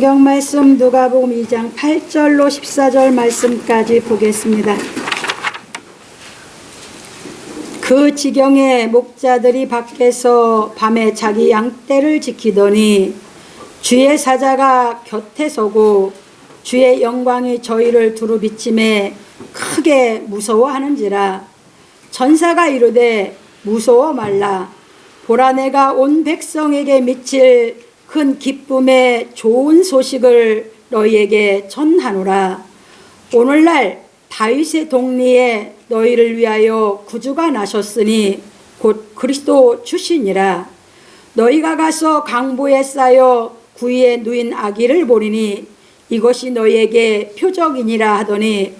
성경 말씀 누가복음 2장 8절로 14절 말씀까지 보겠습니다. 그 지경에 목자들이 밖에서 밤에 자기 양떼를 지키더니 주의 사자가 곁에 서고 주의 영광이 저희를 두루 비침에 크게 무서워하는지라. 천사가 이르되 무서워 말라. 보라, 내가 온 백성에게 미칠 큰 기쁨의 좋은 소식을 너희에게 전하노라. 오늘날 다윗의 동리에 너희를 위하여 구주가 나셨으니 곧 그리스도 주시니라. 너희가 가서 강보에 쌓여 구이에 누인 아기를 보리니 이것이 너희에게 표적이니라 하더니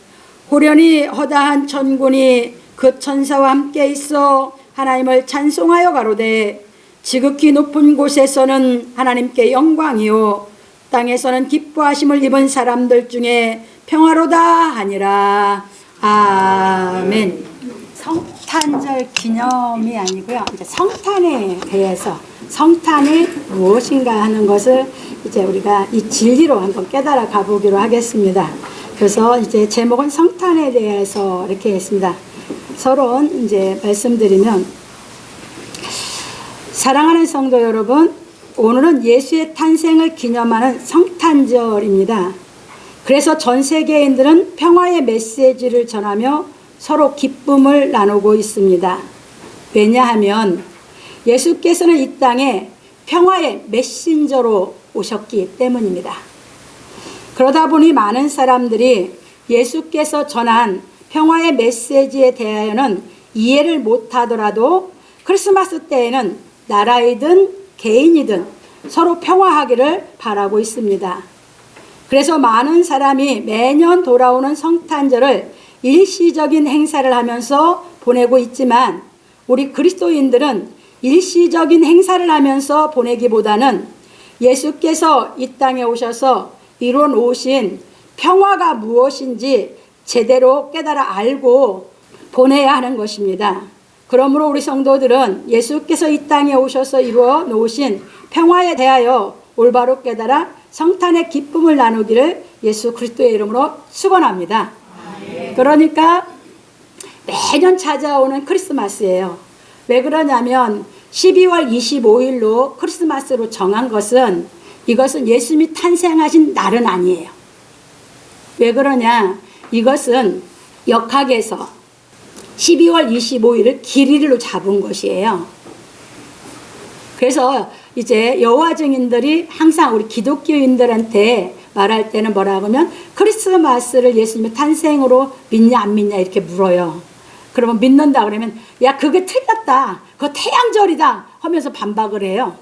호련히 허다한 천군이 그 천사와 함께 있어 하나님을 찬송하여 가로되 지극히 높은 곳에서는 하나님께 영광이요 땅에서는 기뻐하심을 입은 사람들 중에 평화로다 하니라. 아멘. 성탄절 기념이 아니고요, 이제 성탄에 대해서, 성탄이 무엇인가 하는 것을 이제 우리가 이 진리로 한번 깨달아 가보기로 하겠습니다. 그래서 이제 제목은 성탄에 대해서 이렇게 했습니다. 서론 이제 말씀드리면, 사랑하는 성도 여러분, 오늘은 예수의 탄생을 기념하는 성탄절입니다. 그래서 전 세계인들은 평화의 메시지를 전하며 서로 기쁨을 나누고 있습니다. 왜냐하면 예수께서는 이 땅에 평화의 메신저로 오셨기 때문입니다. 그러다 보니 많은 사람들이 예수께서 전한 평화의 메시지에 대하여는 이해를 못하더라도 크리스마스 때에는 나라이든 개인이든 서로 평화하기를 바라고 있습니다. 그래서 많은 사람이 매년 돌아오는 성탄절을 일시적인 행사를 하면서 보내고 있지만, 우리 그리스도인들은 일시적인 행사를 하면서 보내기보다는 예수께서 이 땅에 오셔서 이뤄 놓으신 평화가 무엇인지 제대로 깨달아 알고 보내야 하는 것입니다. 그러므로 우리 성도들은 예수께서 이 땅에 오셔서 이루어 놓으신 평화에 대하여 올바로 깨달아 성탄의 기쁨을 나누기를 예수 그리스도의 이름으로 축원합니다. 그러니까 매년 찾아오는 크리스마스예요. 왜 그러냐면 12월 25일로 크리스마스로 정한 것은, 이것은 예수님이 탄생하신 날은 아니에요. 왜 그러냐? 이것은 역학에서 12월 25일을 길일로 잡은 것이에요. 그래서 이제 여호와 증인들이 항상 우리 기독교인들한테 말할 때는 뭐라고 하면, 크리스마스를 예수님의 탄생으로 믿냐 안 믿냐 이렇게 물어요. 그러면 믿는다 그러면 야, 그게 틀렸다, 그거 태양절이다 하면서 반박을 해요.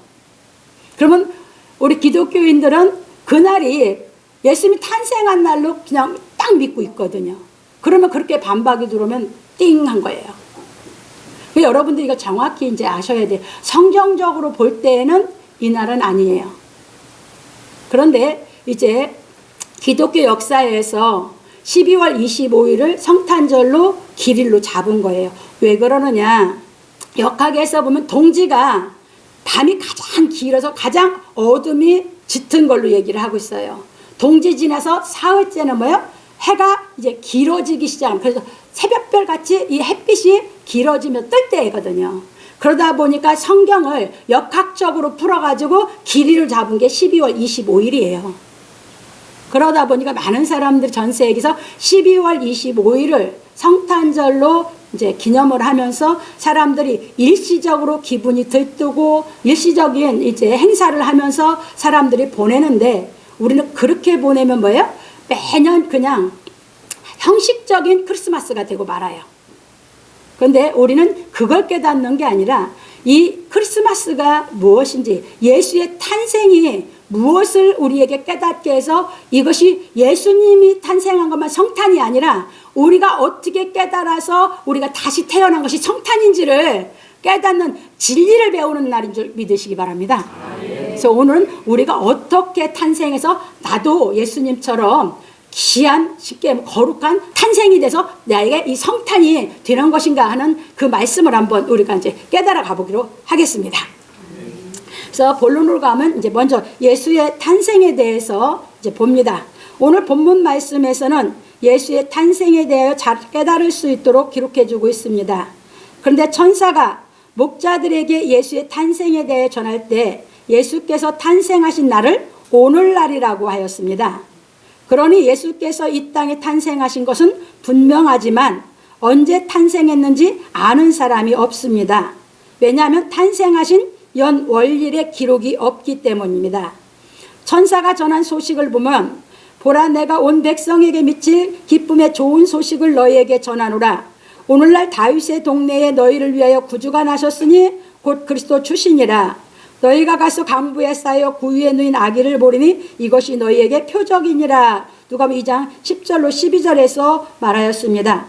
그러면 우리 기독교인들은 그날이 예수님이 탄생한 날로 그냥 딱 믿고 있거든요. 그러면 그렇게 반박이 들어오면 띵한 거예요. 여러분들이 이거 정확히 이제 아셔야 돼요. 성경적으로 볼 때에는 이 날은 아니에요. 그런데 이제 기독교 역사에서 12월 25일을 성탄절로 길일로 잡은 거예요. 왜 그러느냐? 역학에서 보면 동지가 밤이 가장 길어서 가장 어둠이 짙은 걸로 얘기를 하고 있어요. 동지 지나서 사흘째는 뭐예요? 해가 이제 길어지기 시작합니다. 그래서 새벽별 같이 이 햇빛이 길어지며 뜰 때거든요. 그러다 보니까 성경을 역학적으로 풀어가지고 길이를 잡은 게 12월 25일이에요. 그러다 보니까 많은 사람들이 전 세계에서 12월 25일을 성탄절로 이제 기념을 하면서 사람들이 일시적으로 기분이 들뜨고 일시적인 이제 행사를 하면서 사람들이 보내는데, 우리는 그렇게 보내면 뭐예요? 매년 그냥 형식적인 크리스마스가 되고 말아요. 그런데 우리는 그걸 깨닫는 게 아니라 이 크리스마스가 무엇인지, 예수의 탄생이 무엇을 우리에게 깨닫게 해서 이것이 예수님이 탄생한 것만 성탄이 아니라 우리가 어떻게 깨달아서 우리가 다시 태어난 것이 성탄인지를 깨닫는 진리를 배우는 날인 줄 믿으시기 바랍니다. 그래서 오늘은 우리가 어떻게 탄생해서 나도 예수님처럼 귀한, 쉽게 거룩한 탄생이 돼서 나에게 이 성탄이 되는 것인가 하는 그 말씀을 한번 우리가 이제 깨달아 가보기로 하겠습니다. 그래서 본론으로 가면 이제 먼저 예수의 탄생에 대해서 이제 봅니다. 오늘 본문 말씀에서는 예수의 탄생에 대하여 잘 깨달을 수 있도록 기록해 주고 있습니다. 그런데 천사가 목자들에게 예수의 탄생에 대해 전할 때 예수께서 탄생하신 날을 오늘날이라고 하였습니다. 그러니 예수께서 이 땅에 탄생하신 것은 분명하지만 언제 탄생했는지 아는 사람이 없습니다. 왜냐하면 탄생하신 연 월일의 기록이 없기 때문입니다. 천사가 전한 소식을 보면 보라 내가 온 백성에게 미칠 기쁨의 좋은 소식을 너희에게 전하노라. 오늘날 다윗의 동네에 너희를 위하여 구주가 나셨으니 곧 그리스도 주시니라. 너희가 가서 강부에 쌓여 구유에 누인 아기를 보리니 이것이 너희에게 표적이니라. 누가복음 2장 10절로 12절에서 말하였습니다.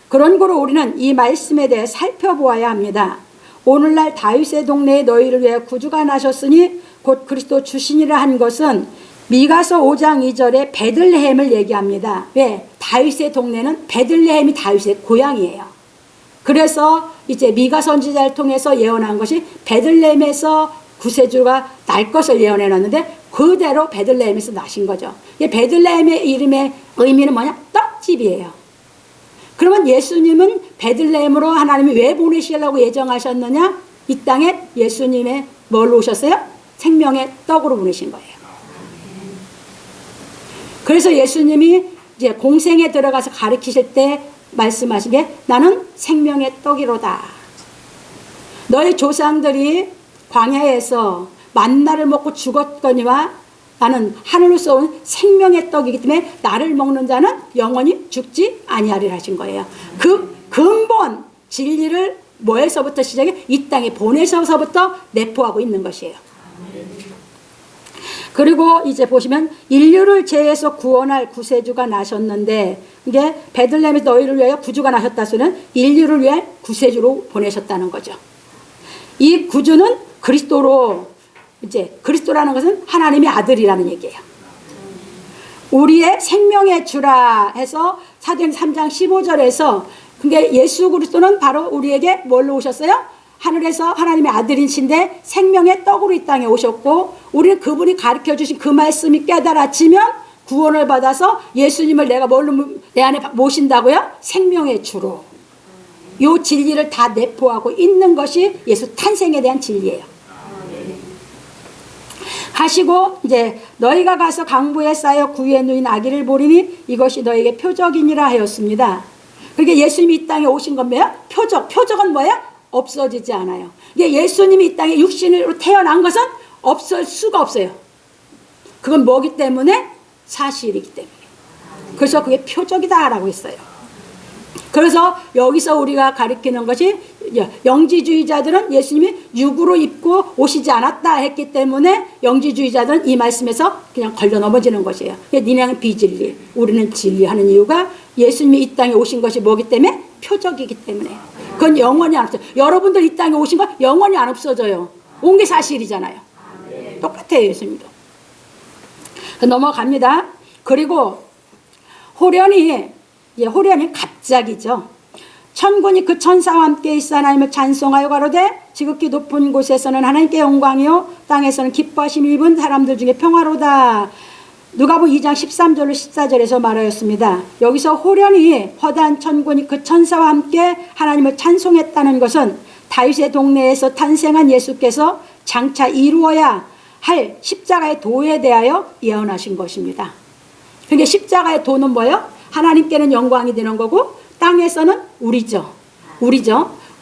그런 거로 우리는 이 말씀에 대해 살펴보아야 합니다. 오늘날 다윗의 동네에 너희를 위해 구주가 나셨으니 곧 그리스도 주시니라 한 것은 미가서 5장 2절에 베들레헴을 얘기합니다. 왜? 다윗의 동네는 베들레헴이 다윗의 고향이에요. 그래서 이제 미가 선지자를 통해서 예언한 것이 베들레헴에서 구세주가 날 것을 예언해 놨는데 그대로 베들레헴에서 나신 거죠. 베들레헴의 이름의 의미는 뭐냐? 떡집이에요. 그러면 예수님은 베들레헴으로 하나님이 왜 보내시려고 예정하셨느냐? 이 땅에 예수님의 뭘로 오셨어요? 생명의 떡으로 보내신 거예요. 그래서 예수님이 이제 공생에 들어가서 가르치실 때 말씀하신 게 나는 생명의 떡이로다. 너희 조상들이 광야에서 만나를 먹고 죽었거니와 나는 하늘로서 온 생명의 떡이기 때문에 나를 먹는 자는 영원히 죽지 아니하리라 하신 거예요. 그 근본 진리를 뭐에서부터 시작해? 이 땅에 보내셔서부터 내포하고 있는 것이에요. 그리고 이제 보시면 인류를 죄에서 구원할 구세주가 나셨는데 이게 베들레헴에서 너희를 위하여 구주가 나셨다 소리는 인류를 위해 구세주로 보내셨다는 거죠. 이 구주는 그리스도로 이제 그리스도라는 것은 하나님의 아들이라는 얘기예요. 우리의 생명의 주라 해서 사도행전 3장 15절에서 그게 예수 그리스도는 바로 우리에게 뭘로 오셨어요? 하늘에서 하나님의 아들이신데 생명의 떡으로 이 땅에 오셨고 우리는 그분이 가르쳐 주신 그 말씀이 깨달아지면 구원을 받아서 예수님을 내가 뭘로 내 안에 모신다고요? 생명의 주로. 이 진리를 다 내포하고 있는 것이 예수 탄생에 대한 진리예요. 가시고 이제 너희가 가서 강부에 쌓여 구유에 누인 아기를 보리니 이것이 너에게 표적이니라 하였습니다. 그러니까 예수님이 이 땅에 오신 건 뭐예요? 표적. 표적은 뭐예요? 없어지지 않아요. 이게 예수님이 이 땅에 육신으로 태어난 것은 없을 수가 없어요. 그건 뭐기 때문에? 사실이기 때문에. 그래서 그게 표적이다라고 했어요. 그래서 여기서 우리가 가리키는 것이 영지주의자들은 예수님이 육으로 입고 오시지 않았다 했기 때문에 영지주의자들은 이 말씀에서 그냥 걸려 넘어지는 것이에요. 니네는 비진리, 우리는 진리하는 이유가 예수님이 이 땅에 오신 것이 뭐기 때문에? 표적이기 때문에. 그건 영원히 안 없어요. 여러분들 이 땅에 오신 거 영원히 안 없어져요. 온 게 사실이잖아요. 똑같아요, 예수님도. 넘어갑니다. 그리고 호련히 갑자기죠. 천군이 그 천사와 함께 있어 하나님을 찬송하여 가로되 지극히 높은 곳에서는 하나님께 영광이요 땅에서는 기뻐하심을 입은 사람들 중에 평화로다. 누가복음 2장 13절로 14절에서 말하였습니다. 여기서 호련히 허다한 천군이 그 천사와 함께 하나님을 찬송했다는 것은 다윗의 동네에서 탄생한 예수께서 장차 이루어야 할 십자가의 도에 대하여 예언하신 것입니다. 그러니까 십자가의 도는 뭐예요? 하나님께는 영광이 되는 거고 땅에서는 우리죠.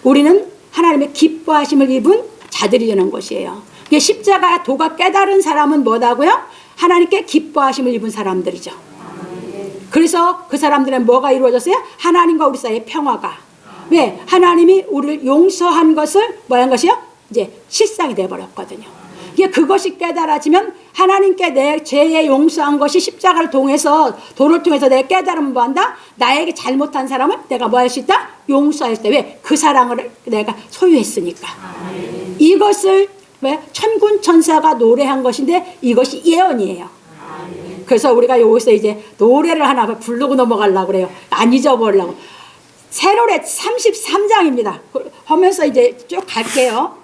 우리는 하나님의 기뻐하심을 입은 자들이 되는 것이에요. 십자가의 도가 깨달은 사람은 뭐다고요? 하나님께 기뻐하심을 입은 사람들이죠. 그래서 그 사람들은 뭐가 이루어졌어요? 하나님과 우리 사이의 평화가. 왜? 하나님이 우리를 용서한 것을 뭐한 것이요? 이제 실상이 되어버렸거든요. 그것이 깨달아지면 하나님께 내 죄에 용서한 것이 십자가를 통해서 도를 통해서 내가 깨달으면 뭐한다? 나에게 잘못한 사람을 내가 뭐 할 수 있다? 용서할 수 있다. 왜? 그 사랑을 내가 소유했으니까. 이것을 왜? 천군 천사가 노래한 것인데 이것이 예언이에요. 그래서 우리가 여기서 이제 노래를 하나 부르고 넘어가려고 그래요. 안 잊어버리려고. 새 노래 33장입니다. 하면서 이제 쭉 갈게요.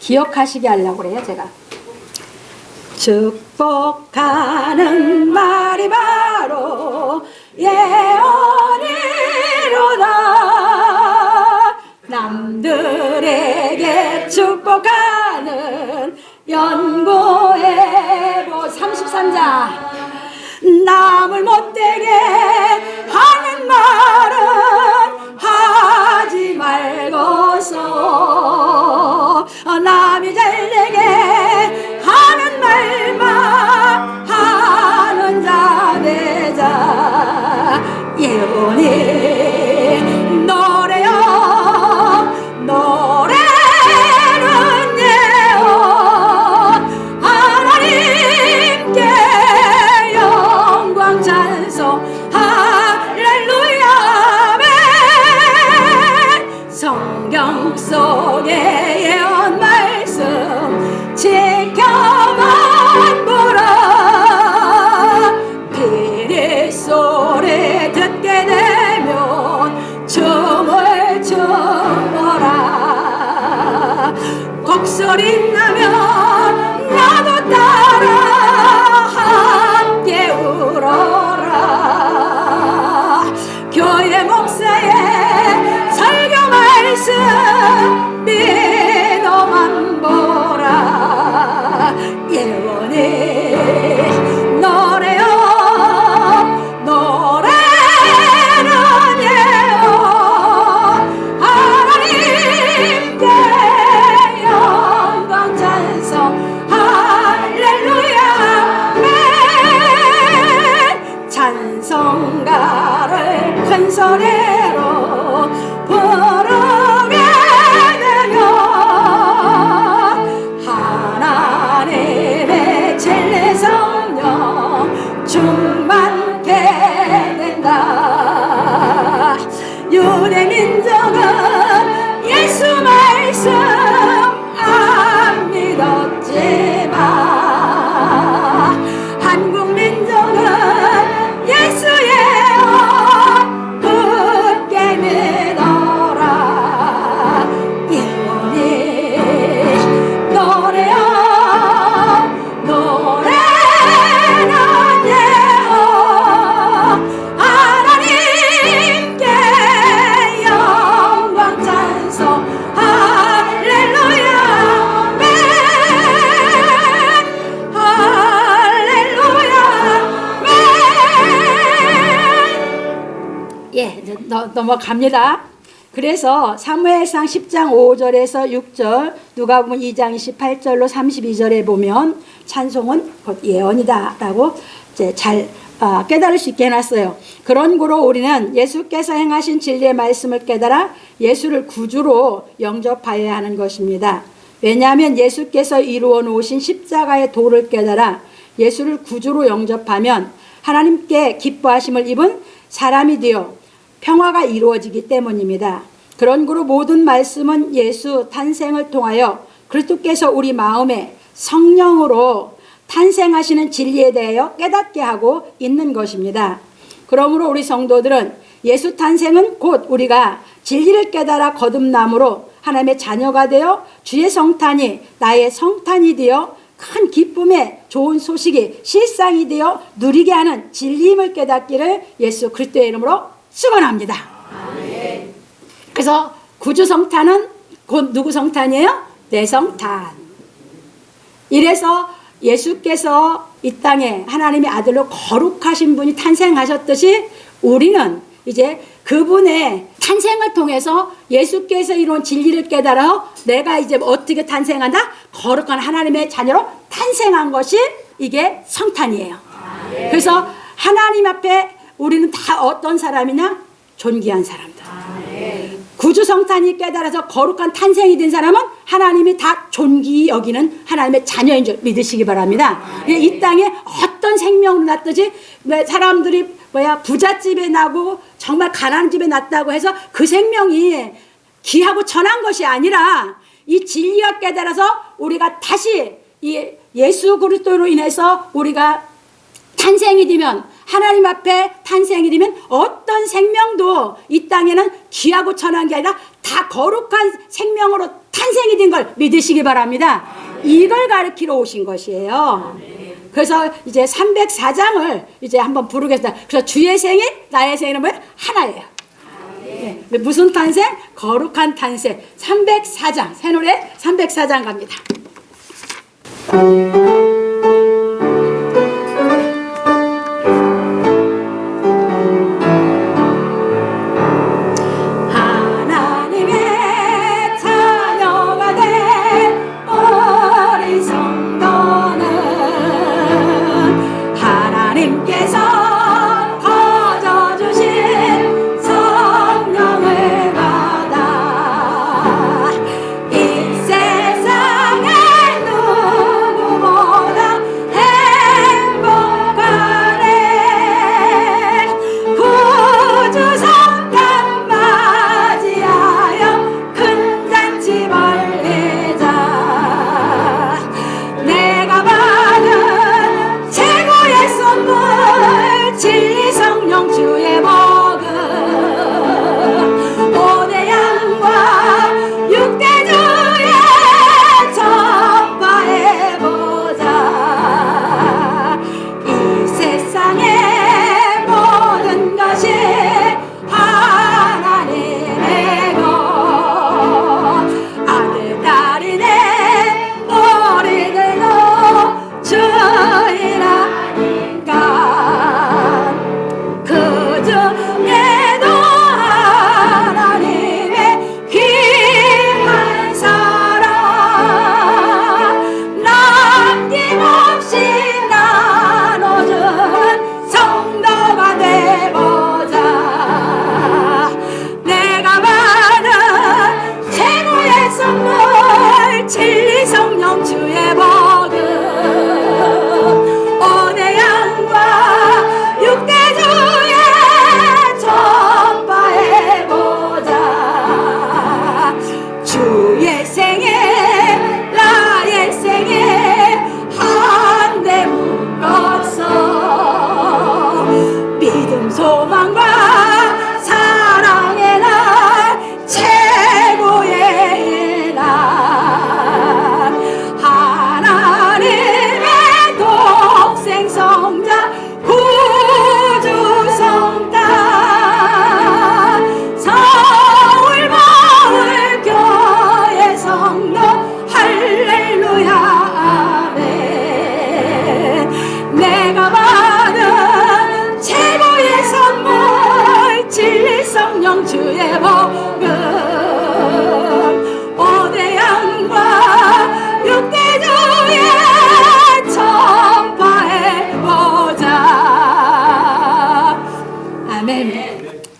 기억하시게 하려고 그래요, 제가. 축복하는 말이 바로 예언이로다. 남들에게 축복하는 연고의 보 33장. 남을 못되게 하는 말은 하지 말고서 남이 잘되게 하는 말만 하는 자 되자. 예언이 노래요 노래는 예언 하나님께 영광 찬송 할렐루야 아멘. 성경 속의 예언 말씀 지켜만 보라. 비리 소리 듣게 되면 춤을 추어라. 곡소리 나면 나도 따라 함께 울어라. 교회 목사의 설교 말씀 믿어만 보라. 예언이 노래요 노래는 예언 하나님께 영광 찬송 할렐루야 아멘. 찬송가를 큰 소리로 부르게 되면 하나님의 진리 성령 충만케 된다. 유대 민족은 예수 말씀 안 믿었지만 한국 민족은 예수의 언 굳게 믿어라. 예언이 노래요 노래는 예언 하나님께 영광 찬송 할렐루야 아멘. 할렐루야 아멘. 예, 넘어갑니다. 그래서 사무엘상 10장 5절에서 6절, 누가복음 2장 28절로 32절에 보면 찬송은 곧 예언이다 라고 이제 잘 깨달을 수 있게 해놨어요. 그런 거로 우리는 예수께서 행하신 진리의 말씀을 깨달아 예수를 구주로 영접하여야 하는 것입니다. 왜냐하면 예수께서 이루어 놓으신 십자가의 도를 깨달아 예수를 구주로 영접하면 하나님께 기뻐하심을 입은 사람이 되어 평화가 이루어지기 때문입니다. 그런 거로 모든 말씀은 예수 탄생을 통하여 그리스도께서 우리 마음에 성령으로 탄생하시는 진리에 대하여 깨닫게 하고 있는 것입니다. 그러므로 우리 성도들은 예수 탄생은 곧 우리가 진리를 깨달아 거듭남으로 하나님의 자녀가 되어 주의 성탄이 나의 성탄이 되어 큰 기쁨의 좋은 소식이 실상이 되어 누리게 하는 진리임을 깨닫기를 예수 그리스도의 이름으로 축원합니다. 그래서 구주 성탄은 곧 누구 성탄이에요? 내 성탄. 이래서 예수께서 이 땅에 하나님의 아들로 거룩하신 분이 탄생하셨듯이 우리는 이제 그분의 탄생을 통해서 예수께서 이룬 진리를 깨달아 내가 이제 어떻게 탄생한다? 거룩한 하나님의 자녀로 탄생한 것이 이게 성탄이에요. 그래서 하나님 앞에 우리는 다 어떤 사람이냐? 존귀한 사람들. 구주 성탄이 깨달아서 거룩한 탄생이 된 사람은 하나님이 다 존귀 여기는 하나님의 자녀인 줄 믿으시기 바랍니다. 이 땅에 어떤 생명으로 났든지 사람들이 부잣집에 나고 정말 가난한 집에 났다고 해서 그 생명이 귀하고 천한 것이 아니라 이 진리가 깨달아서 우리가 다시 이 예수 그리스도로 인해서 우리가 탄생이 되면 하나님 앞에 탄생이 되면 어떤 생명도 이 땅에는 귀하고 천한 게 아니라 다 거룩한 생명으로 탄생이 된 걸 믿으시기 바랍니다. 이걸 가르치러 오신 것이에요. 그래서 이제 304장을 이제 한번 부르겠습니다. 그래서 주의 생일, 나의 생일은 뭐예요? 하나예요. 네. 무슨 탄생? 거룩한 탄생. 304장, 새 노래 304장 갑니다.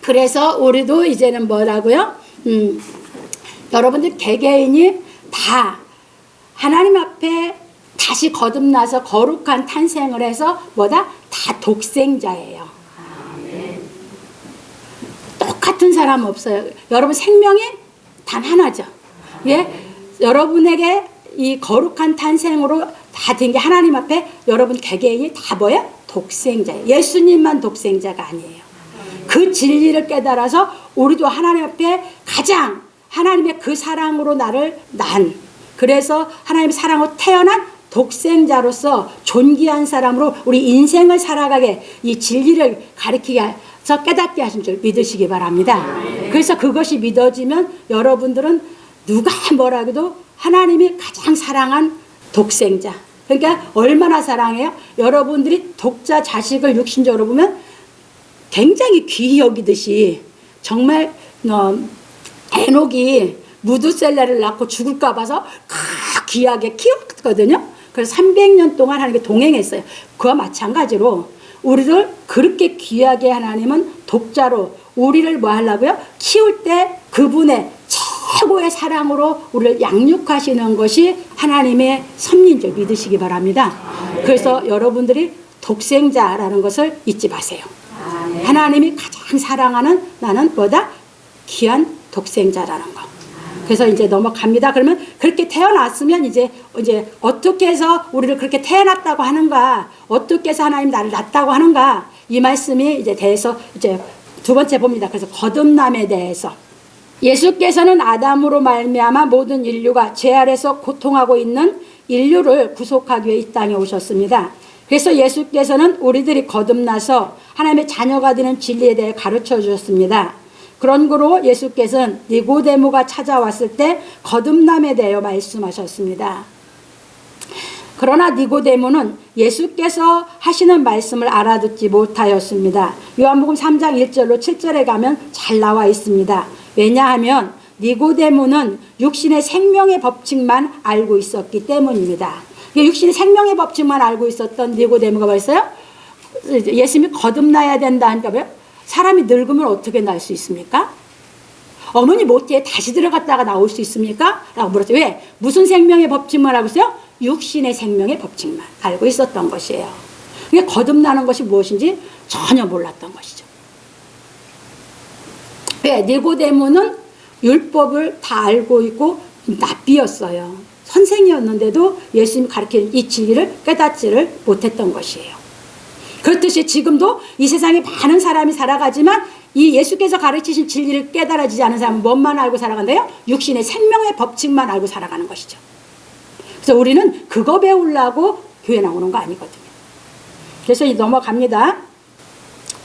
그래서 우리도 이제는 뭐라고요? 여러분들 개개인이 다 하나님 앞에 다시 거듭나서 거룩한 탄생을 해서 뭐다? 다 독생자예요. 똑같은 사람 없어요. 여러분 생명이 단 하나죠. 예? 여러분에게 이 거룩한 탄생으로 다 된 게 하나님 앞에 여러분 개개인이 다 뭐예요? 독생자예요. 예수님만 독생자가 아니에요. 그 진리를 깨달아서 우리도 하나님 앞에 가장 하나님의 그 사랑으로 나를 난, 그래서 하나님의 사랑으로 태어난 독생자로서 존귀한 사람으로 우리 인생을 살아가게 이 진리를 가르치게 해서 깨닫게 하신 줄 믿으시기 바랍니다. 그래서 그것이 믿어지면 여러분들은 누가 뭐라 해도 하나님이 가장 사랑한 독생자, 그러니까 얼마나 사랑해요? 여러분들이 독자 자식을 육신적으로 보면 굉장히 귀히 여기듯이 정말 에녹이 무두셀라를 낳고 죽을까 봐서 귀하게 키웠거든요. 그래서 300년 동안 하나님께 동행했어요. 그와 마찬가지로 우리를 그렇게 귀하게 하나님은 독자로 우리를 뭐 하려고요? 키울 때 그분의 최고의 사랑으로 우리를 양육하시는 것이 하나님의 섭리인 줄 믿으시기 바랍니다. 그래서 여러분들이 독생자라는 것을 잊지 마세요. 하나님이 가장 사랑하는 나는 뭐다? 귀한 독생자라는 거. 그래서 이제 넘어갑니다. 그러면 그렇게 태어났으면 이제 어떻게 해서 우리를 그렇게 태어났다고 하는가? 어떻게 해서 하나님 나를 낳았다고 하는가? 이 말씀이 이제 대해서 이제 두 번째 봅니다. 그래서 거듭남에 대해서 예수께서는 아담으로 말미암아 모든 인류가 죄 아래서 고통하고 있는 인류를 구속하기 위해 이 땅에 오셨습니다. 그래서 예수께서는 우리들이 거듭나서 하나님의 자녀가 되는 진리에 대해 가르쳐 주셨습니다. 그런 거로 예수께서는 니고데모가 찾아왔을 때 거듭남에 대하여 말씀하셨습니다. 그러나 니고데모는 예수께서 하시는 말씀을 알아듣지 못하였습니다. 요한복음 3장 1절로 7절에 가면 잘 나와 있습니다. 왜냐하면 니고데모는 육신의 생명의 법칙만 알고 있었기 때문입니다. 육신의 생명의 법칙만 알고 있었던 니고데모가 뭐였어요? 예수님이 거듭나야 된다 하니까 왜요? 사람이 늙으면 어떻게 날 수 있습니까? 어머니 모태에 다시 들어갔다가 나올 수 있습니까? 라고 물었죠. 왜? 무슨 생명의 법칙만 알고 있어요? 육신의 생명의 법칙만 알고 있었던 것이에요. 그게 거듭나는 것이 무엇인지 전혀 몰랐던 것이죠. 왜? 니고데모는 율법을 다 알고 있고 납비였어요. 선생이었는데도 예수님이 가르치는 이 진리를 깨닫지를 못했던 것이에요. 그렇듯이 지금도 이 세상에 많은 사람이 살아가지만 이 예수께서 가르치신 진리를 깨달아지지 않은 사람은 뭔만 알고 살아간대요? 육신의 생명의 법칙만 알고 살아가는 것이죠. 그래서 우리는 그거 배우려고 교회 나오는 거 아니거든요. 그래서 넘어갑니다.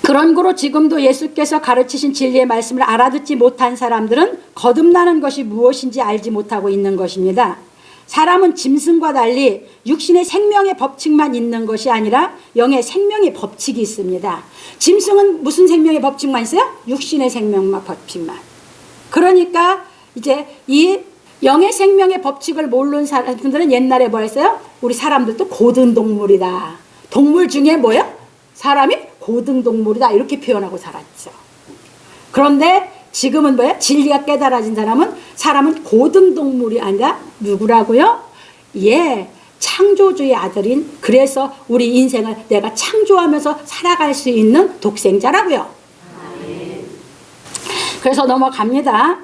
그런 거로 지금도 예수께서 가르치신 진리의 말씀을 알아듣지 못한 사람들은 거듭나는 것이 무엇인지 알지 못하고 있는 것입니다. 사람은 짐승과 달리 육신의 생명의 법칙만 있는 것이 아니라 영의 생명의 법칙이 있습니다. 짐승은 무슨 생명의 법칙만 있어요? 육신의 생명만 법칙만. 그러니까 이제 이 영의 생명의 법칙을 모르는 사람들은 옛날에 뭐 했어요? 우리 사람들도 고등동물이다. 동물 중에 뭐예요? 사람이 고등동물이다. 이렇게 표현하고 살았죠. 그런데 지금은 뭐예요? 진리가 깨달아진 사람은 고등동물이 아니라 누구라고요? 예, 창조주의 아들인, 그래서 우리 인생을 내가 창조하면서 살아갈 수 있는 독생자라고요. 그래서 넘어갑니다.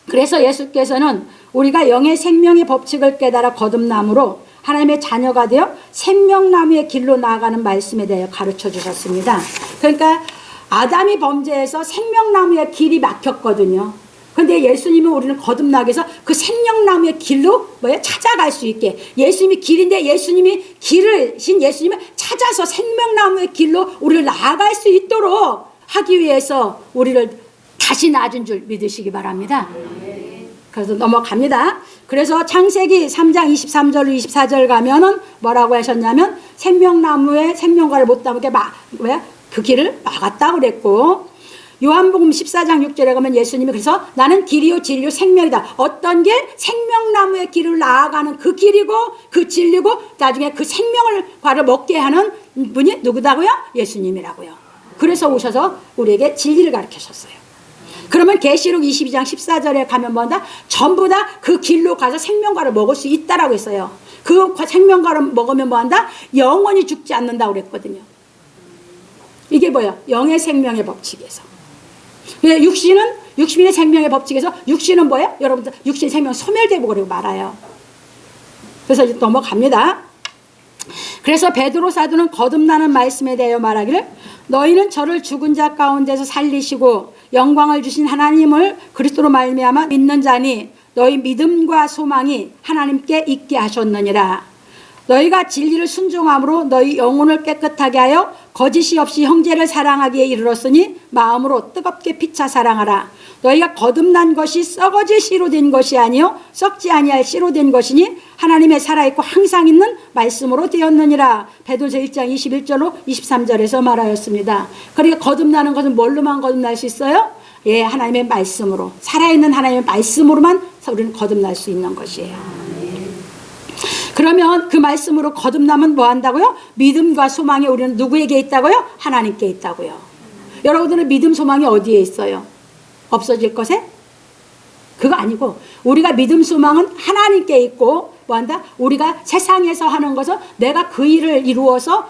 그래서 예수께서는 우리가 영의 생명의 법칙을 깨달아 거듭남으로 하나님의 자녀가 되어 생명나무의 길로 나아가는 말씀에 대해 가르쳐 주셨습니다. 그러니까 아담이 범죄해서 생명나무의 길이 막혔거든요. 그런데 예수님이 우리는 거듭나게 해서 그 생명나무의 길로 찾아갈 수 있게, 예수님이 길인데 예수님이 길이신 예수님을 찾아서 생명나무의 길로 우리를 나아갈 수 있도록 하기 위해서 우리를 다시 낳아준 줄 믿으시기 바랍니다. 그래서 넘어갑니다. 그래서 창세기 3장 23절로 24절 가면은 뭐라고 하셨냐면 생명나무에 생명과를 못 담게 그 길을 막았다고 그랬고, 요한복음 14장 6절에 가면 예수님이 그래서 나는 길이요 진리요 생명이다. 어떤 길? 생명나무의 길을 나아가는 그 길이고 그 진리고 나중에 그 생명을 과를 먹게 하는 분이 누구다고요? 예수님이라고요. 그래서 오셔서 우리에게 진리를 가르치셨어요. 그러면 계시록 22장 14절에 가면 뭐한다? 전부 다 그 길로 가서 생명과를 먹을 수 있다라고 했어요. 그 생명과를 먹으면 뭐한다? 영원히 죽지 않는다고 그랬거든요. 이게 뭐야? 영의 생명의 법칙에서. 육신의 생명의 법칙에서 육신은 뭐예요? 여러분들 육신 생명 소멸되고 그러고 말아요. 그래서 이제 넘어갑니다. 그래서 베드로 사도는 거듭나는 말씀에 대하여 말하기를 너희는 저를 죽은 자 가운데서 살리시고 영광을 주신 하나님을 그리스도로 말미암아 믿는 자니 너희 믿음과 소망이 하나님께 있게 하셨느니라. 너희가 진리를 순종함으로 너희 영혼을 깨끗하게 하여 거짓이 없이 형제를 사랑하기에 이르렀으니 마음으로 뜨겁게 피차 사랑하라. 너희가 거듭난 것이 썩어질 씨로 된 것이 아니요 썩지 아니할 씨로 된 것이니 하나님의 살아있고 항상 있는 말씀으로 되었느니라. 베드로서 1장 21절로 23절에서 말하였습니다. 그러니까 거듭나는 것은 뭘로만 거듭날 수 있어요? 예, 하나님의 말씀으로, 살아있는 하나님의 말씀으로만 우리는 거듭날 수 있는 것이에요. 그러면 그 말씀으로 거듭나면 뭐 한다고요? 믿음과 소망이 우리는 누구에게 있다고요? 하나님께 있다고요. 여러분들은 믿음 소망이 어디에 있어요? 없어질 것에? 그거 아니고 우리가 믿음 소망은 하나님께 있고 뭐 한다? 우리가 세상에서 하는 것은 내가 그 일을 이루어서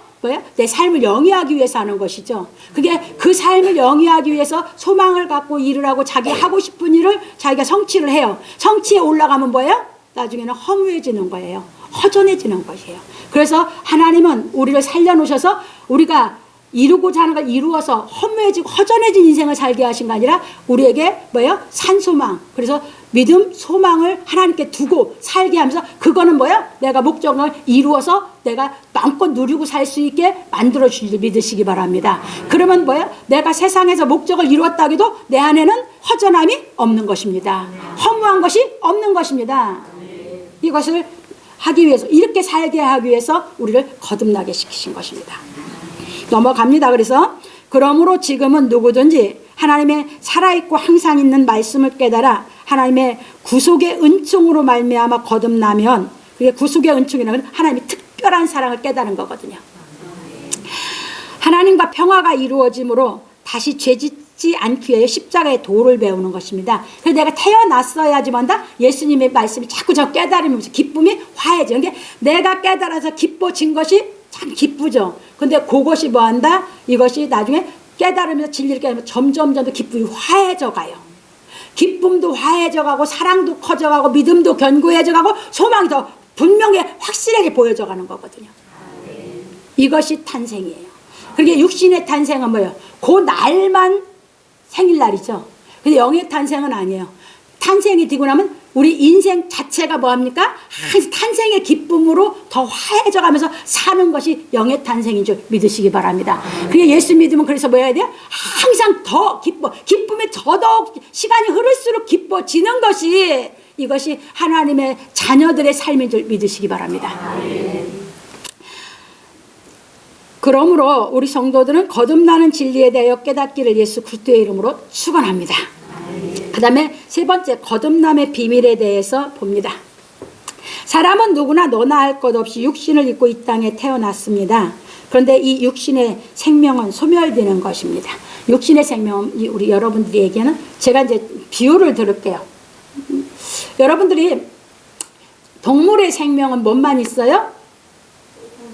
내 삶을 영위하기 위해서 하는 것이죠. 그게 그 삶을 영위하기 위해서 소망을 갖고 일을 하고 자기 하고 싶은 일을 자기가 성취를 해요. 성취에 올라가면 뭐예요? 나중에는 허무해지는 거예요. 허전해지는 것이에요. 그래서 하나님은 우리를 살려놓으셔서 우리가 이루고자 하는 걸 이루어서 허무해지고 허전해진 인생을 살게 하신 게 아니라 우리에게 뭐예요? 산소망. 그래서 믿음, 소망을 하나님께 두고 살게 하면서 그거는 뭐예요? 내가 목적을 이루어서 내가 마음껏 누리고 살 수 있게 만들어 주실 믿으시기 바랍니다. 그러면 뭐예요? 내가 세상에서 목적을 이루었다 해도 내 안에는 허전함이 없는 것입니다. 허무한 것이 없는 것입니다. 이것을 하기 위해서, 이렇게 살게 하기 위해서 우리를 거듭나게 시키신 것입니다. 넘어갑니다. 그래서 그러므로 지금은 누구든지 하나님의 살아있고 항상 있는 말씀을 깨달아 하나님의 구속의 은총으로 말미암아 거듭나면, 그게 구속의 은총이라는 건 하나님의 특별한 사랑을 깨달은 거거든요. 하나님과 평화가 이루어짐으로 다시 죄짓지 않기 위해 십자가의 도를 배우는 것입니다. 그래서 내가 태어났어야지만 다 예수님의 말씀이 자꾸 저 깨달으면서 기쁨이 화해져. 그러니까 내가 깨달아서 기뻐진 것이 참 기쁘죠. 근데 그것이 뭐한다? 이것이 나중에 깨달으면서 진리를 깨달으면 점점 더 기쁨이 화해져 가요. 기쁨도 화해져 가고 사랑도 커져 가고 믿음도 견고해져 가고 소망이 더 분명히 확실하게 보여져 가는 거거든요. 이것이 탄생이에요. 그게 육신의 탄생은 뭐예요? 그 날만 생일날이죠. 근데 영의 탄생은 아니에요. 탄생이 되고 나면 우리 인생 자체가 뭐합니까? 탄생의 기쁨으로 더 화해져 가면서 사는 것이 영의 탄생인 줄 믿으시기 바랍니다. 그게 예수 믿으면 그래서 뭐 해야 돼요? 항상 더 기쁨이 더더욱 시간이 흐를수록 기뻐지는 것이, 이것이 하나님의 자녀들의 삶인 줄 믿으시기 바랍니다. 그러므로 우리 성도들은 거듭나는 진리에 대하여 깨닫기를 예수 그리스도의 이름으로 축원합니다. 그 다음에 세 번째, 거듭남의 비밀에 대해서 봅니다. 사람은 누구나 너나 할 것 없이 육신을 입고 이 땅에 태어났습니다. 그런데 이 육신의 생명은 소멸되는 것입니다. 육신의 생명은 우리 여러분들이 얘기하는, 제가 이제 비유를 들을게요. 여러분들이 동물의 생명은 뭔만 있어요?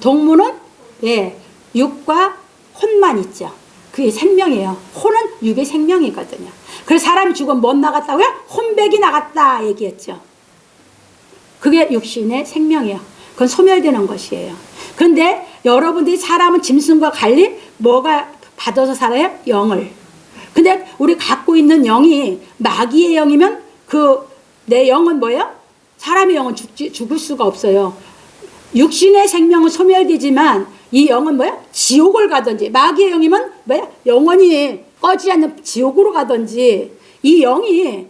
동물은 육과 혼만 있죠. 그게 생명이에요. 혼은 육의 생명이거든요. 그래서 사람이 죽으면 뭐 나갔다고요? 혼백이 나갔다 얘기했죠. 그게 육신의 생명이에요. 그건 소멸되는 것이에요. 그런데 여러분들이 사람은 짐승과 달리 뭐가 받아서 살아요? 영을. 근데 우리 갖고 있는 영이 마귀의 영이면 내 영은 뭐예요? 사람의 영은 죽을 수가 없어요. 육신의 생명은 소멸되지만 이 영은 뭐야? 지옥을 가든지, 마귀의 영이면 뭐야? 영원히 꺼지지 않는 지옥으로 가든지, 이 영이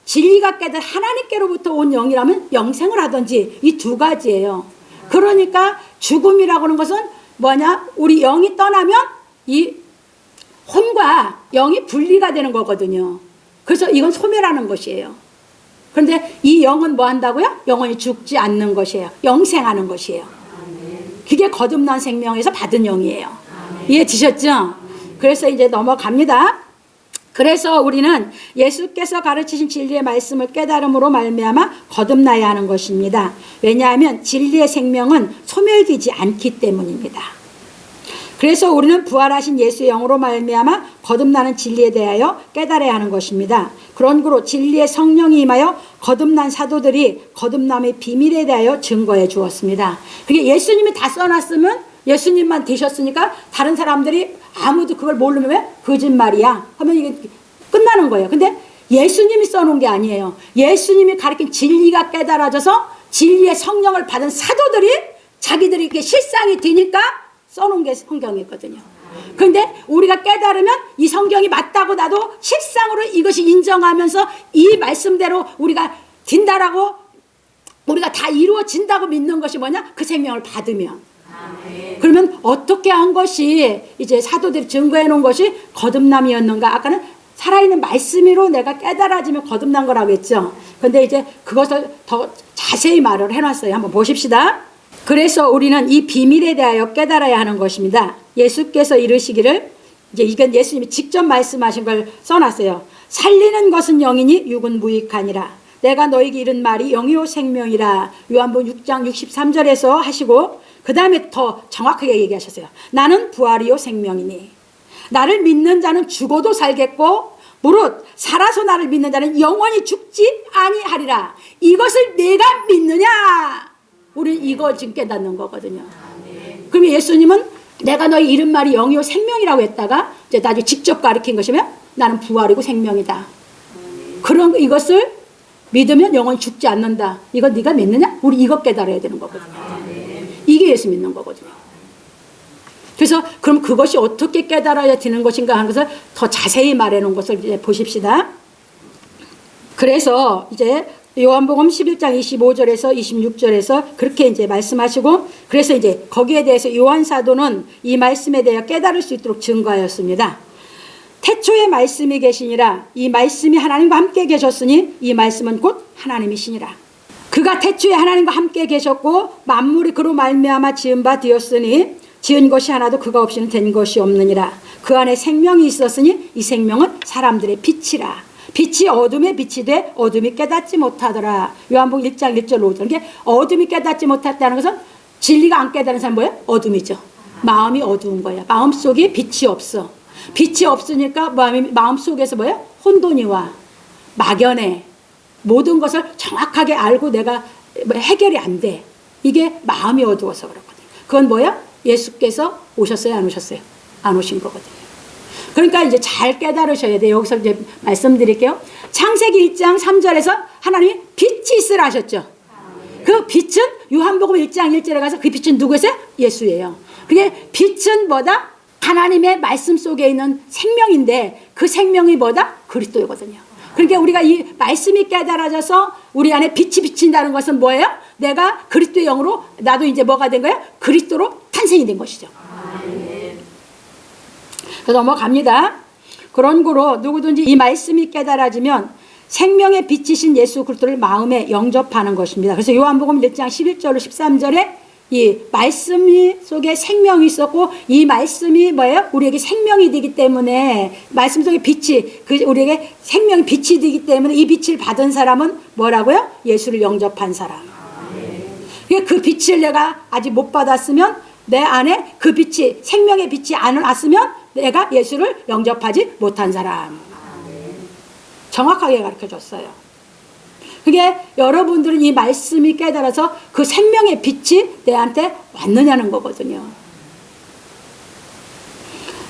진리가 깨달은 하나님께로부터 온 영이라면 영생을 하든지, 이 두 가지예요. 그러니까 죽음이라고 하는 것은 뭐냐? 우리 영이 떠나면 이 혼과 영이 분리가 되는 거거든요. 그래서 이건 소멸하는 것이에요. 그런데 이 영은 뭐 한다고요? 영원히 죽지 않는 것이에요. 영생하는 것이에요. 그게 거듭난 생명에서 받은 영이에요. 이해되셨죠? 그래서 이제 넘어갑니다. 그래서 우리는 예수께서 가르치신 진리의 말씀을 깨달음으로 말미암아 거듭나야 하는 것입니다. 왜냐하면 진리의 생명은 소멸되지 않기 때문입니다. 그래서 우리는 부활하신 예수의 영으로 말미암아 거듭나는 진리에 대하여 깨달아야 하는 것입니다. 그러므로 진리의 성령이 임하여 거듭난 사도들이 거듭남의 비밀에 대하여 증거해 주었습니다. 그게 예수님이 다 써놨으면, 예수님만 되셨으니까 다른 사람들이 아무도 그걸 모르면 왜? 거짓말이야 하면 이게 끝나는 거예요. 근데 예수님이 써놓은 게 아니에요. 예수님이 가르친 진리가 깨달아져서 진리의 성령을 받은 사도들이 자기들이 이게 실상이 되니까 써놓은 게 성경이거든요. 그런데 우리가 깨달으면 이 성경이 맞다고 나도 실상으로 이것이 인정하면서 이 말씀대로 우리가 된다라고, 우리가 다 이루어진다고 믿는 것이 뭐냐? 그 생명을 받으면. 그러면 어떻게 한 것이 이제 사도들이 증거해 놓은 것이 거듭남이었는가? 아까는 살아있는 말씀으로 내가 깨달아지면 거듭난 거라고 했죠. 근데 이제 그것을 더 자세히 말을 해놨어요. 한번 보십시다. 그래서 우리는 이 비밀에 대하여 깨달아야 하는 것입니다. 예수께서 이르시기를, 이제 이건 예수님이 직접 말씀하신 걸 써놨어요. 살리는 것은 영이니 육은 무익하니라. 내가 너에게 이른 말이 영이요 생명이라. 요한복음 6장 63절에서 하시고 그 다음에 더 정확하게 얘기하셨어요. 나는 부활이요 생명이니 나를 믿는 자는 죽어도 살겠고 무릇 살아서 나를 믿는 자는 영원히 죽지 아니하리라. 이것을 내가 믿느냐? 우리는 이거 지금 깨닫는 거거든요. 그러면 예수님은 내가 너희 이름 말이 영이요 생명이라고 했다가 이제 나중에 직접 가르친 것이면 나는 부활이고 생명이다. 그런 이것을 믿으면 영원 죽지 않는다. 이거 네가 믿느냐? 우리 이거 깨달아야 되는 거거든요. 이게 예수 믿는 거거든요. 그래서 그럼 그것이 어떻게 깨달아야 되는 것인가 하는 것을 더 자세히 말해 놓은 것을 이제 보십시다. 그래서 이제 요한복음 11장 25절에서 26절에서 그렇게 이제 말씀하시고, 그래서 이제 거기에 대해서 요한 사도는 이 말씀에 대해 깨달을 수 있도록 증거하였습니다. 태초에 말씀이 계시니라. 이 말씀이 하나님과 함께 계셨으니 이 말씀은 곧 하나님이시니라. 그가 태초에 하나님과 함께 계셨고 만물이 그로 말미암아 지은 바 되었으니 지은 것이 하나도 그가 없이는 된 것이 없느니라. 그 안에 생명이 있었으니 이 생명은 사람들의 빛이라. 빛이 어둠에 빛이 돼 어둠이 깨닫지 못하더라. 요한복음 1장 1절 5절. 이게 어둠이 깨닫지 못했다는 것은 진리가 안 깨달은 사람 뭐예요? 어둠이죠. 마음이 어두운 거야. 마음 속에 빛이 없어. 빛이 없으니까 마음 속에서 뭐예요? 혼돈이 와. 막연해. 모든 것을 정확하게 알고 내가 해결이 안 돼. 이게 마음이 어두워서 그렇거든요. 그건 뭐야? 예수께서 오셨어요? 안 오셨어요? 안 오신 거거든요. 그러니까 이제 잘 깨달으셔야 돼요. 여기서 이제 말씀드릴게요. 창세기 1장 3절에서 하나님이 빛이 있으라 하셨죠. 그 빛은 요한복음 1장 1절에 가서 그 빛은 누구였어요? 예수예요. 그게 빛은 뭐다? 하나님의 말씀 속에 있는 생명인데 그 생명이 뭐다? 그리스도이거든요. 그러니까 우리가 이 말씀이 깨달아져서 우리 안에 빛이 비친다는 것은 뭐예요? 내가 그리스도의 영으로 나도 이제 뭐가 된 거예요? 그리스도로 탄생이 된 것이죠. 그래서 넘어갑니다. 그런 거로 누구든지 이 말씀이 깨달아지면 생명의 빛이신 예수 그리스도를 마음에 영접하는 것입니다. 그래서 요한복음 1장 11절로 13절에 이 말씀 속에 생명이 있었고 이 말씀이 뭐예요? 우리에게 생명이 되기 때문에 말씀 속에 빛이 우리에게 생명이 빛이 되기 때문에 이 빛을 받은 사람은 뭐라고요? 예수를 영접한 사람. 그 빛을 내가 아직 못 받았으면 내 안에 그 빛이 생명의 빛이 안 왔으면 내가 예수를 영접하지 못한 사람. 정확하게 가르쳐줬어요. 그게 여러분들은 이 말씀이 깨달아서 그 생명의 빛이 내한테 왔느냐는 거거든요.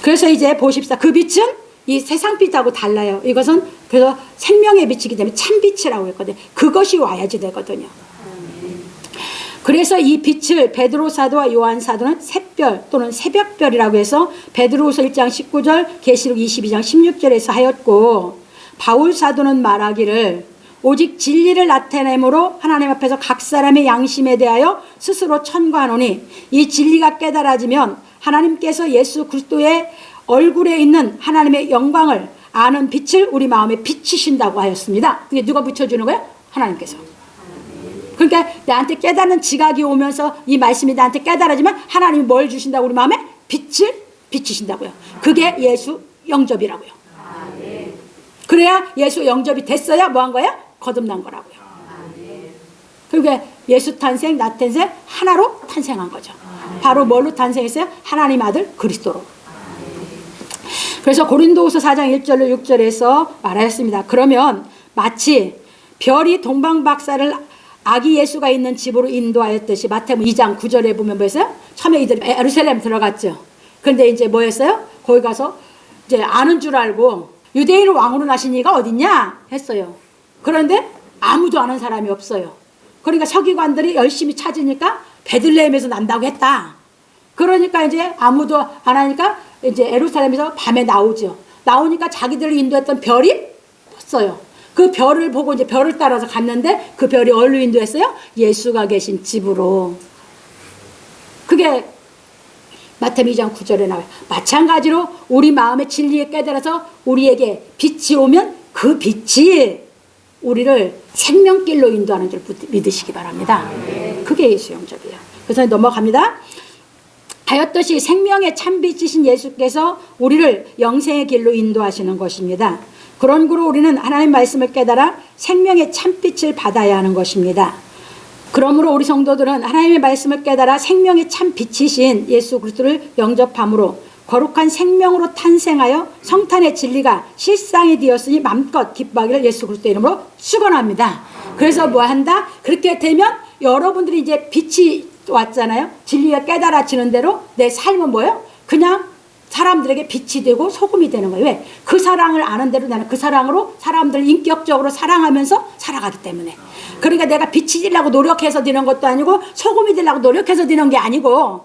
그래서 이제 보십시다. 그 빛은 이 세상 빛하고 달라요. 이것은 그래서 생명의 빛이기 때문에 참빛이라고 했거든요. 그것이 와야지 되거든요. 그래서 이 빛을 베드로 사도와 요한 사도는 샛별 또는 새벽별이라고 해서 베드로후서 1장 19절, 계시록 22장 16절에서 하였고, 바울 사도는 말하기를 오직 진리를 나타내므로 하나님 앞에서 각 사람의 양심에 대하여 스스로 천구하노니 이 진리가 깨달아지면 하나님께서 예수 그리스도의 얼굴에 있는 하나님의 영광을 아는 빛을 우리 마음에 비치신다고 하였습니다. 그게 누가 비춰주는 거예요? 하나님께서. 그러니까 나한테 깨닫는 지각이 오면서 이 말씀이 나한테 깨달아지면 하나님이 뭘 주신다고? 우리 마음에 빛을 비치신다고요. 그게 예수 영접이라고요. 그래야 예수 영접이 됐어야 뭐 한 거야? 거듭난 거라고요. 그러니까 예수 탄생, 나 탄생 하나로 탄생한 거죠. 바로 뭘로 탄생했어요? 하나님 아들 그리스도로. 그래서 고린도후서 4장 1절로 6절에서 말하였습니다. 그러면 마치 별이 동방박사를 아기 예수가 있는 집으로 인도하였듯이 마태복음 2장 9절에 보면 뭐였어요? 처음에 이들이 예루살렘 들어갔죠. 그런데 이제 뭐였어요? 거기 가서 이제 아는 줄 알고 유대인을 왕으로 나신 이가 어딨냐 했어요. 그런데 아무도 아는 사람이 없어요. 그러니까 서기관들이 열심히 찾으니까 베들레헴에서 난다고 했다. 그러니까 이제 아무도 안 하니까 이제 예루살렘에서 밤에 나오죠. 나오니까 자기들을 인도했던 별이 떴어요. 그 별을 보고 이제 별을 따라서 갔는데 그 별이 어디로 인도했어요? 예수가 계신 집으로. 그게 마태복음 2장 9절에 나와요. 마찬가지로 우리 마음의 진리에 깨달아서 우리에게 빛이 오면 그 빛이 우리를 생명길로 인도하는 줄 믿으시기 바랍니다. 그게 예수 영접이에요. 그래서 넘어갑니다. 하였듯이 생명의 참빛이신 예수께서 우리를 영생의 길로 인도하시는 것입니다. 그런 구로 우리는 하나님 말씀을 깨달아 생명의 참빛을 받아야 하는 것입니다. 그러므로 우리 성도들은 하나님의 말씀을 깨달아 생명의 참빛이신 예수 그리스도를 영접함으로 거룩한 생명으로 탄생하여 성탄의 진리가 실상이 되었으니 맘껏 기뻐하기를 예수 그리스도 이름으로 축원합니다. 그래서 뭐 한다? 그렇게 되면 여러분들이 이제 빛이 왔잖아요. 진리가 깨달아지는 대로 내 삶은 뭐예요? 그냥 사람들에게 빛이 되고 소금이 되는 거예요. 왜? 그 사랑을 아는 대로 나는 그 사랑으로 사람들을 인격적으로 사랑하면서 살아가기 때문에. 그러니까 내가 빛이 되려고 노력해서 되는 것도 아니고 소금이 되려고 노력해서 되는 게 아니고,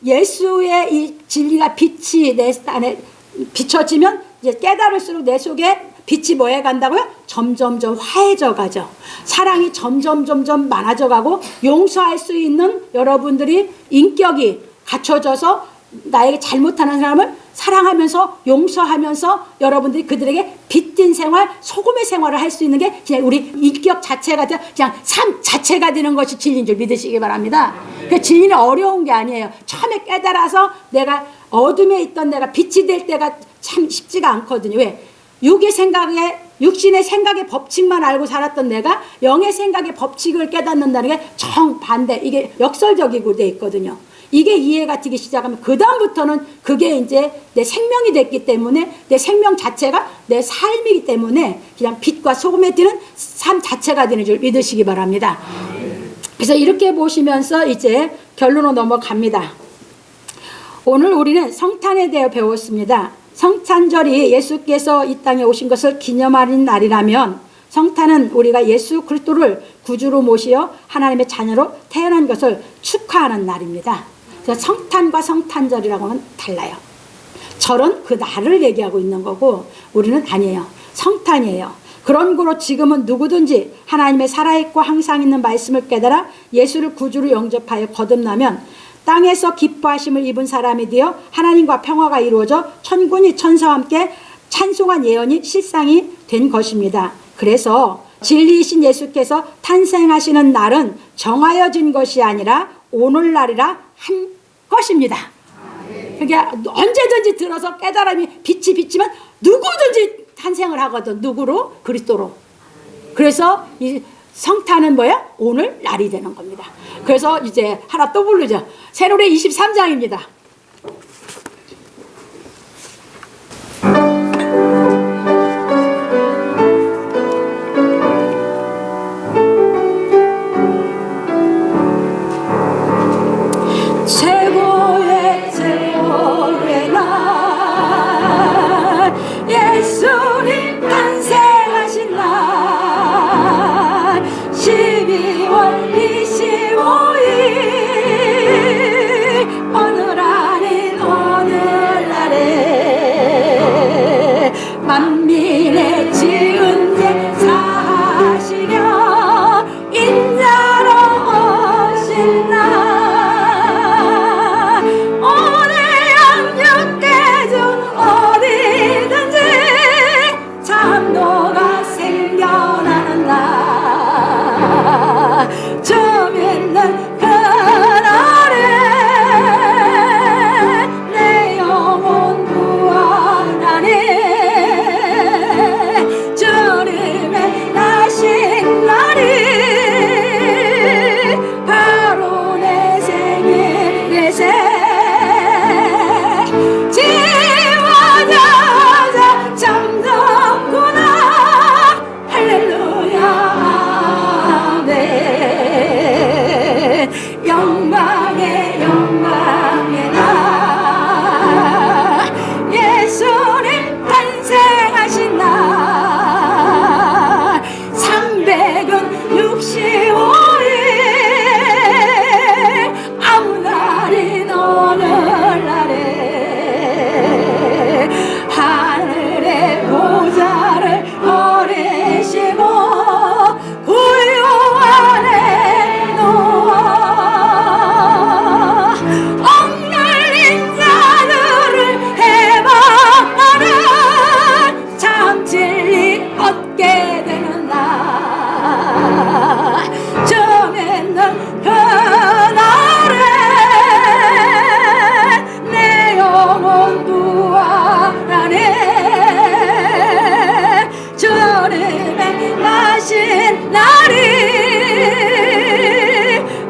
예수의 이 진리가 빛이 내 안에 비춰지면 이제 깨달을수록 내 속에 빛이 뭐해 간다고요? 점점점 화해져 가죠. 사랑이 점점 많아져 가고, 용서할 수 있는 여러분들이 인격이 갖춰져서 나에게 잘못하는 사람을 사랑하면서 용서하면서 여러분들이 그들에게 빛된 생활, 소금의 생활을 할 수 있는 게 그냥 우리 인격 자체가 그냥 삶 자체가 되는 것이 진리인 줄 믿으시기 바랍니다. 그 진리는 어려운 게 아니에요. 처음에 깨달아서 내가 어둠에 있던 내가 빛이 될 때가 참 쉽지가 않거든요. 왜? 육신의 생각의 법칙만 알고 살았던 내가 영의 생각의 법칙을 깨닫는다는 게 정반대, 이게 역설적이고 돼 있거든요. 이게 이해가 되기 시작하면 그 다음부터는 그게 이제 내 생명이 됐기 때문에, 내 생명 자체가 내 삶이기 때문에 그냥 빛과 소금에 드는 삶 자체가 되는 줄 믿으시기 바랍니다. 그래서 이렇게 보시면서 이제 결론으로 넘어갑니다. 오늘 우리는 성탄에 대해 배웠습니다. 성탄절이 예수께서 이 땅에 오신 것을 기념하는 날이라면, 성탄은 우리가 예수 그리스도를 구주로 모시어 하나님의 자녀로 태어난 것을 축하하는 날입니다. 그래서 성탄과 성탄절이라고는 달라요. 절은 그 날을 얘기하고 있는 거고 우리는 아니에요. 성탄이에요. 그런 거로 지금은 누구든지 하나님의 살아있고 항상 있는 말씀을 깨달아 예수를 구주로 영접하여 거듭나면 땅에서 기뻐하심을 입은 사람이 되어 하나님과 평화가 이루어져 천군이 천사와 함께 찬송한 예언이 실상이 된 것입니다. 그래서 진리이신 예수께서 탄생하시는 날은 정하여진 것이 아니라 오늘날이라 한 것입니다. 그러니까 언제든지 들어서 깨달음이 빛이 비치면 누구든지 탄생을 하거든. 누구로? 그리스도로. 그래서 이 성탄은 뭐야? 오늘 날이 되는 겁니다. 그래서 이제 하나 또 부르죠. 새노래 23장입니다. 최고의 날, 예수님 탄생하신 날, 12월 25일 오늘 아닌 오늘날에 만민의 지은 죄 사하시려 인자로 오신 날, 좀 있는 그날에 내 영혼 구원하니 주님의 나신 날이 바로 내 생일 내 새 지워져서 잠들었구나. 할렐루야. 영광의 날, 예수님 탄생하신 날, 365일 아무 날인 오늘날에 하늘의 보좌를 버리시고 구유 안에 누워 얻게 되는 날, 좀 있는 그날에 내 영혼 구원하니 주님의 나신 날이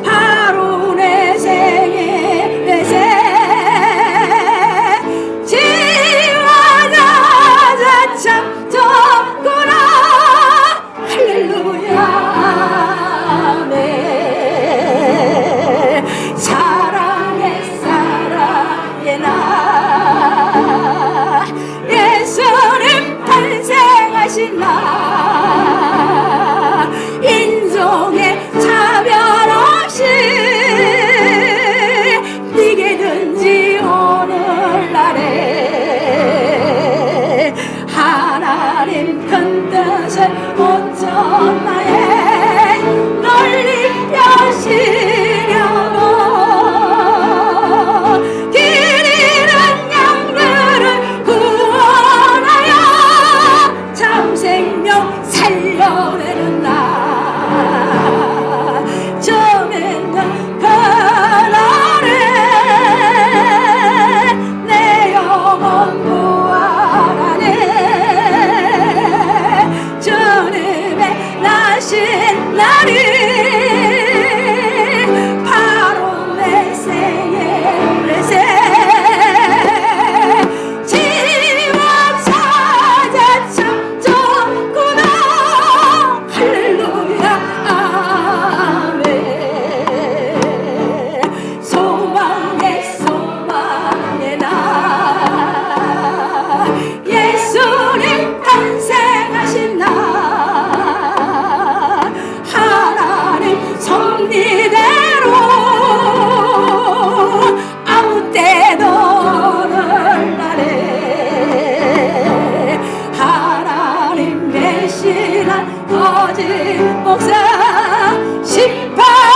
바로 내 생일 내 새 지워져서 참 할렐루야. 아멘.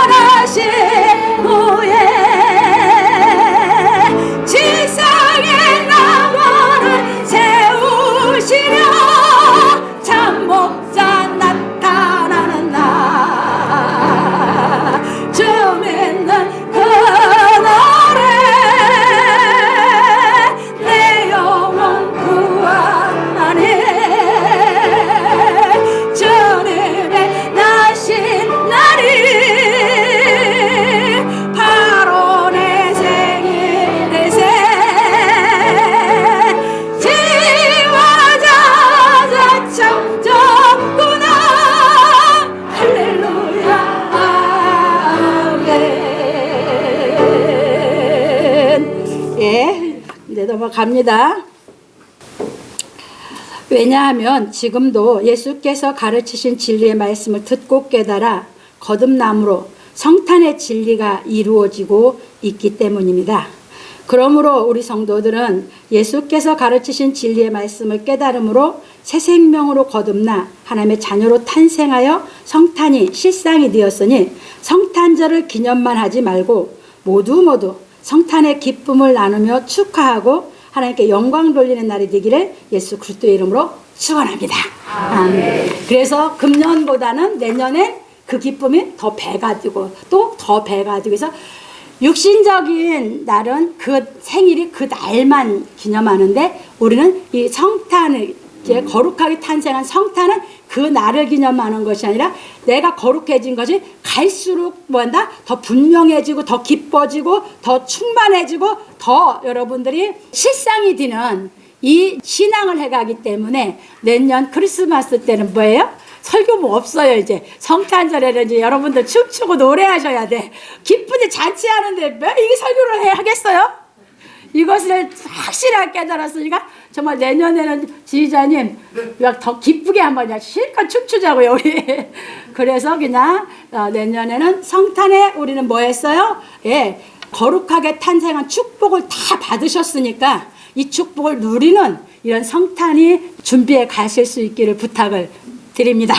부활하신 후에 지상의 나라를 세우시려 참 목자 나타나는 날 주 믿는 그날에 내 영혼 구하니 주님의 나신 날이 바로 내 생일의 새 지화자자 참 좋구나 할렐루야 아멘. 예, 이제 넘어갑니다. 왜냐하면 지금도 예수께서 가르치신 진리의 말씀을 듣고 깨달아 거듭남으로 성탄의 진리가 이루어지고 있기 때문입니다. 그러므로 우리 성도들은 예수께서 가르치신 진리의 말씀을 깨달음으로 새 생명으로 거듭나 하나님의 자녀로 탄생하여 성탄이 실상이 되었으니 성탄절을 기념만 하지 말고 모두 성탄의 기쁨을 나누며 축하하고 하나님께 영광 돌리는 날이 되기를 예수 그리스도의 이름으로 축원합니다. 아멘. 그래서 금년보다는 내년엔 그 기쁨이 더 배가지고 또 더 배가지고 해서 육신적인 날은 그 생일이 그 날만 기념하는데 우리는 이 성탄을 이제 거룩하게 탄생한 성탄은 그 날을 기념하는 것이 아니라 내가 거룩해진 것이 갈수록 뭐한다? 더 분명해지고 더 기뻐지고 더 충만해지고 더 여러분들이 실상이 되는 이 신앙을 해가기 때문에 내년 크리스마스 때는 뭐예요? 설교 뭐 없어요. 이제 성탄절에는 이제 여러분들 춤추고 노래하셔야 돼. 기쁜데 잔치하는데 왜 이게 설교를 하겠어요? 이것을 확실하게 깨달았으니까 정말 내년에는 지휘자님 더 기쁘게 한번 실컷 춤추자고요 우리. 그래서 그냥 내년에는 성탄에 우리는 뭐 했어요? 예, 거룩하게 탄생한 축복을 다 받으셨으니까 이 축복을 누리는 이런 성탄이 준비해 가실 수 있기를 부탁을 드립니다.